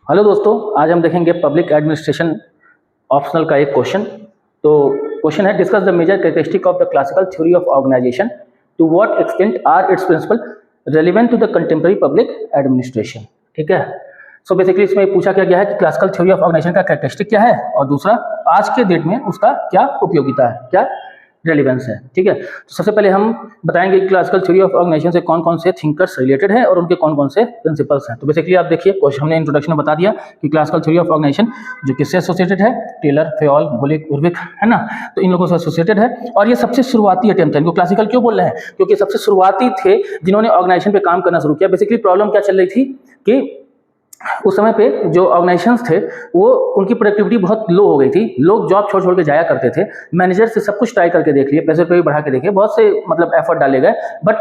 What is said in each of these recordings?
Hello दोस्तों, आज हम देखेंगे पब्लिक एडमिनिस्ट्रेशन ऑप्शनल का एक क्वेश्चन। तो क्वेश्चन है, discuss the major characteristic of the classical theory of organization, to what extent are its principle relevant to the contemporary public administration. ठीक है, सो बेसिकली इसमें पूछा क्या गया है कि क्लासिकल थ्योरी ऑफ ऑर्गेनाइजेशन का कैरेक्टरिस्टिक क्या है और दूसरा आज के डेट में उसका क्या उपयोगिता है, क्या रेलिवेंस है। ठीक है, तो सबसे पहले हम बताएंगे कि क्लासिकल थ्योरी ऑफ ऑर्गेनाइजेशन से कौन कौन से थिंकर्स रिलेटेड हैं और उनके कौन कौन से प्रिंसिपल्स हैं। तो बेसिकली आप देखिए, क्वेश्चन हमने इंट्रोडक्शन में बता दिया कि क्लासिकल थ्योरी ऑफ ऑर्गेनाइजेशन जो किससे एसोसिएटेड है, टेलर, फेयोल, बुलिक, उर्विक, है ना। तो इन लोगों से एसोसिएटेड है और ये सबसे शुरुआती अटेम्प्ट है। इनको क्लासिकल क्यों बोल रहे हैं? क्योंकि सबसे शुरुआती थे जिन्होंने ऑर्गेनाइजेशन पे काम करना शुरू किया। बेसिकली प्रॉब्लम क्या चल रही थी कि उस समय पे जो ऑर्गेनाइजेशंस थे वो उनकी प्रोडक्टिविटी बहुत लो हो गई थी। लोग जॉब छोड़ छोड़ के जाया करते थे। मैनेजर से सब कुछ ट्राई करके देख लिए, पैसे रुपये भी बढ़ा के देखे, बहुत से मतलब एफर्ट डाले गए, बट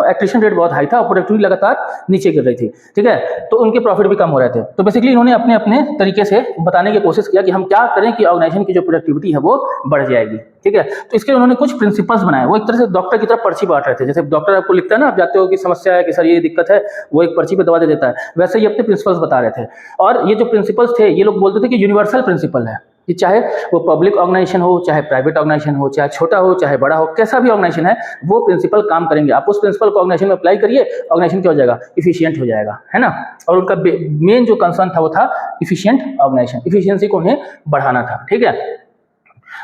एट्रिशन रेट बहुत हाई था और प्रोडक्टिविटी लगातार नीचे गिर रही थी। ठीक है, तो उनके प्रॉफिट भी कम हो रहे थे। तो बेसिकली इन्होंने अपने अपने तरीके से बताने की कोशिश किया कि हम क्या करें कि ऑर्गेनाइजेशन की जो प्रोडक्टिविटी है वो बढ़ जाएगी। ठीक है, तो इसके लिए उन्होंने कुछ प्रिंसिपल्स बनाए। वो एक तरह से डॉक्टर की तरह पर्ची बांट रहे थे। जैसे डॉक्टर आपको लिखता है ना, आप जाते हो कि समस्या है कि सर ये दिक्कत है, वो एक पर्ची पे दवा दे देता है, वैसे ही अपने प्रिंसिपल्स बता रहे थे। और ये जो प्रिंसिपल्स थे ये लोग बोलते थे कि यूनिवर्सल प्रिंसिपल है, कि चाहे वो पब्लिक ऑर्गेनाइजेशन हो, चाहे प्राइवेट ऑर्गेनाइजेशन हो, चाहे छोटा हो चाहे बड़ा हो, कैसा भी ऑर्गेनाइजेशन है वो प्रिंसिपल काम करेंगे। आप उस प्रिंसिपल को ऑर्गेनाइजेशन में अप्लाई करिए, ऑर्गेनाइजेशन क्या हो जाएगा, इफिशियंट हो जाएगा, है ना। और उनका मेन जो कंसर्न था वो था इफिशियंट ऑर्गेनाइजेशन, इफिशियंसी को उन्हें बढ़ाना था। ठीक है,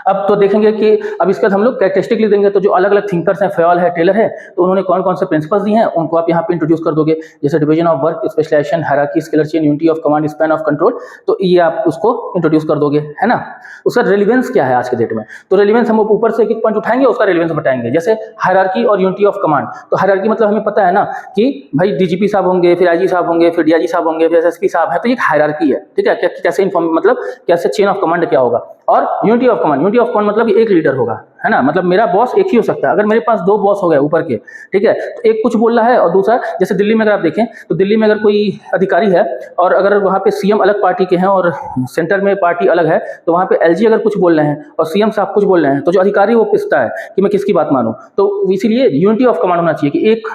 अब तो देखेंगे कि अब इसके बाद हम लोग कैरेक्टरिस्टिक लिख देंगे। तो जो अलग अलग थिंकर्स हैं, फेयोल है, टेलर है, तो उन्होंने कौन कौन से प्रिंसिपल्स दिए हैं उनको आप यहाँ पे इंट्रोड्यूस कर दोगे। जैसे division of work, specialization, hierarchy, scalar chain, unity of command, span of control, तो ये आप उसको इंट्रोड्यूस कर दोगे, है ना। उसका रेलिवेंस क्या है आज के डेट में, तो रेलिवेंस हम ऊपर से एक एक पॉइंट उठाएंगे, उसका रेलिवेंस बताएंगे। जैसे हायरार्की और यूनिटी ऑफ कमांड, तो हायरार्की मतलब हमें पता है ना कि भाई डीजीपी साहब होंगे, फिर आईजी साहब होंगे, फिर डीआईजी साहब होंगे, फिर एसएसपी साहब है, तो ये हायरार्की है। ठीक है, कैसे इन्फॉर्म मतलब कैसे चेन ऑफ कमांड क्या होगा। और unity of command, unity of command मतलब एक लीडर होगा, है ना। मतलब मेरा बॉस एक ही हो सकता है। अगर मेरे पास दो बॉस हो गए ऊपर के, ठीक है, तो एक कुछ बोल रहा है और दूसरा, जैसे दिल्ली में अगर आप देखें तो दिल्ली में अगर कोई अधिकारी है और अगर वहाँ पे सीएम अलग पार्टी के हैं और सेंटर में पार्टी अलग है, तो वहाँ पे एलजी अगर कुछ बोल रहे हैं और सीएम साहब कुछ बोल रहे हैं, तो जो अधिकारी वो पिसता है कि मैं किसकी बात मानूं। तो इसीलिए यूनिटी ऑफ कमांड होना चाहिए कि एक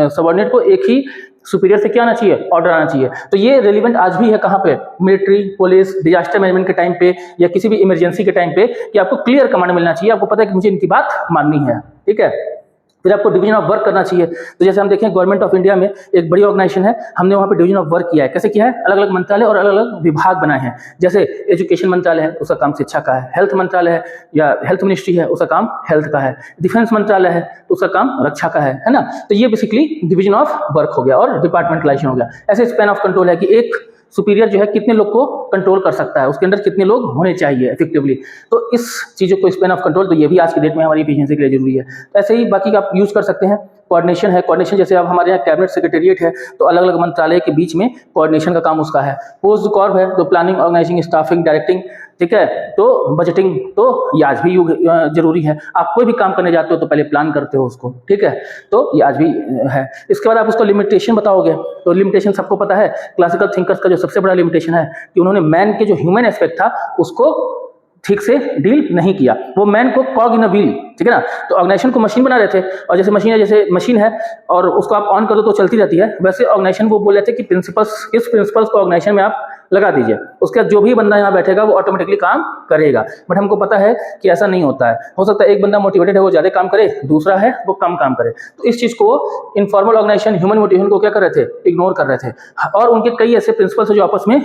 सबऑर्डिनेट को एक ही सुपीरियर से क्या आना चाहिए, ऑर्डर आना चाहिए। तो ये रेलिवेंट आज भी है कहाँ पे, मिलिट्री, पुलिस, डिजास्टर मैनेजमेंट के टाइम पे या किसी भी इमरजेंसी के टाइम पे, कि आपको क्लियर कमांड मिलना चाहिए, आपको पता है कि मुझे इनकी बात माननी है। ठीक है, फिर आपको डिवीजन ऑफ वर्क करना चाहिए। तो जैसे हम देखें गवर्नमेंट ऑफ इंडिया में एक बड़ी ऑर्गेनाइजेशन है, हमने वहाँ पे डिवीजन ऑफ वर्क किया है। कैसे किया है, अलग अलग मंत्रालय और अलग अलग विभाग बनाए हैं। जैसे एजुकेशन मंत्रालय है, उसका काम शिक्षा का है। हेल्थ मंत्रालय है या हेल्थ मिनिस्ट्री है, उसका काम हेल्थ का है। डिफेंस मंत्रालय है तो उसका काम रक्षा का है ना। तो ये बेसिकली डिवीजन ऑफ वर्क हो गया और डिपार्टमेंटलाइजेशन हो गया। ऐसे स्पैन ऑफ कंट्रोल है कि एक सुपीरियर जो है कितने लोग को कंट्रोल कर सकता है, उसके अंदर कितने लोग होने चाहिए इफेक्टिवली। तो इस चीज़ों को स्पैन ऑफ कंट्रोल, तो ये भी आज की डेट में हमारी एफिशिएंसी के लिए जरूरी है। तो ऐसे ही बाकी आप यूज कर सकते हैं। कोऑर्डिनेशन है, कोऑर्डिनेशन जैसे अब हमारे यहाँ कैबिनेट सेक्रेटेरिएट है, तो अलग अलग मंत्रालय के बीच में कोऑर्डिनेशन का काम उसका है। पोस्ट कॉर्प है तो प्लानिंग, ऑर्गेनाइजिंग, स्टाफिंग, डायरेक्टिंग, ठीक है, तो बजटिंग, तो ये आज भी जरूरी है। आप कोई भी काम करने जाते हो तो पहले प्लान करते हो उसको, ठीक है, तो ये आज भी है। इसके बाद आप उसको लिमिटेशन बताओगे, तो लिमिटेशन सबको पता है। क्लासिकल थिंकर्स का जो सबसे बड़ा लिमिटेशन है कि उन्होंने मैन के जो ह्यूमन एस्पेक्ट था उसको ठीक से डील नहीं किया। वो मैन को कॉग इन अ व्हील, ठीक है ना। तो ऑर्गेनाइजेशन को मशीन बना रहे थे, और जैसे मशीन है और उसको आप ऑन कर दो तो चलती रहती है, वैसे ऑर्गेनाइजेशन वो बोल रहे थे कि प्रिंसिपल्स, इस प्रिंसिपल्स को ऑर्गेनाइजेशन में आप लगा दीजिए, उसके बाद जो भी बंदा यहाँ बैठेगा वो ऑटोमेटिकली काम करेगा। बट हमको पता है कि ऐसा नहीं होता है। हो सकता है एक बंदा मोटिवेटेड है वो ज्यादा काम करे, दूसरा है वो कम काम करे। तो इस चीज को इनफॉर्मल ऑर्गेनाइजेशन ह्यूमन मोटिवेशन को क्या कर रहे थे, इग्नोर कर रहे थे। और उनके कई ऐसे प्रिंसिपल्स जो आपस में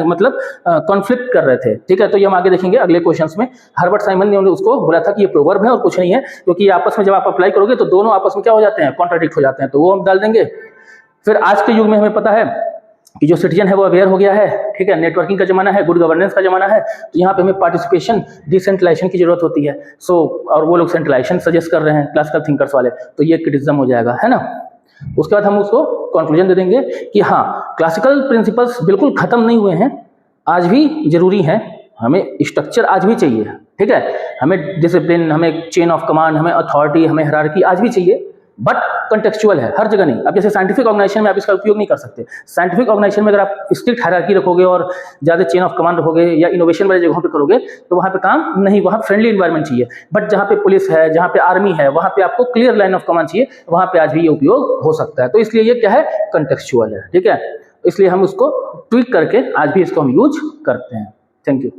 मतलब कॉन्फ्लिक्ट कर रहे थे। ठीक है, तो ये हम आगे देखेंगे अगले क्वेश्चंस में। हर्बर्ट साइमन ने उसको बोला था कि ये प्रोवर्ब है और कुछ नहीं है, क्योंकि ये आपस में जब आप अप्लाई करोगे तो दोनों आपस में क्या हो जाते हैं, कॉन्ट्राडिक्ट हो जाते हैं, तो वो हम डाल देंगे। फिर आज के युग में हमें पता है कि जो सिटीजन है वो अवेयर हो गया है, ठीक है, नेटवर्किंग का जमाना है, गुड गवर्नेंस का जमाना है, तो यहाँ पे हमें पार्टिसिपेशन, डिसेंट्रलाइजेशन की जरूरत होती है। और वो लोग सेंट्रलाइजेशन सजेस्ट कर रहे हैं क्लासिकल थिंकर्स वाले, तो ये क्रिटिसिज्म हो जाएगा, है ना। उसके बाद हम उसको कंक्लूजन दे देंगे कि हाँ, क्लासिकल प्रिंसिपल्स बिल्कुल खत्म नहीं हुए हैं, आज भी जरूरी हैं, हमें स्ट्रक्चर आज भी चाहिए, ठीक है, हमें डिसिप्लिन, हमें चेन ऑफ कमांड, हमें अथॉरिटी, हमें हायरार्की आज भी चाहिए, बट कंटेक्चुअल है, हर जगह नहीं। अब जैसे साइंटिफिक ऑर्गेनाइजेशन में आप इसका उपयोग नहीं कर सकते। साइंटिफिक ऑर्गेनाइजेशन में अगर आप स्ट्रिक्ट हायरार्की रखोगे और ज़्यादा चेन ऑफ कमांड रखोगे या इनोवेशन वाली जगहों पे करोगे तो वहाँ पे काम नहीं, वहाँ फ्रेंडली इन्वायरमेंट चाहिए। बट जहाँ पे पुलिस है, जहाँ पे आर्मी है, वहाँ पे आपको क्लियर लाइन ऑफ कमांड चाहिए, वहाँ पे आज भी ये उपयोग हो सकता है। तो इसलिए ये क्या है, कंटेक्चुअल है, ठीक है, इसलिए हम उसको ट्विक करके आज भी इसको हम यूज करते हैं। Thank you.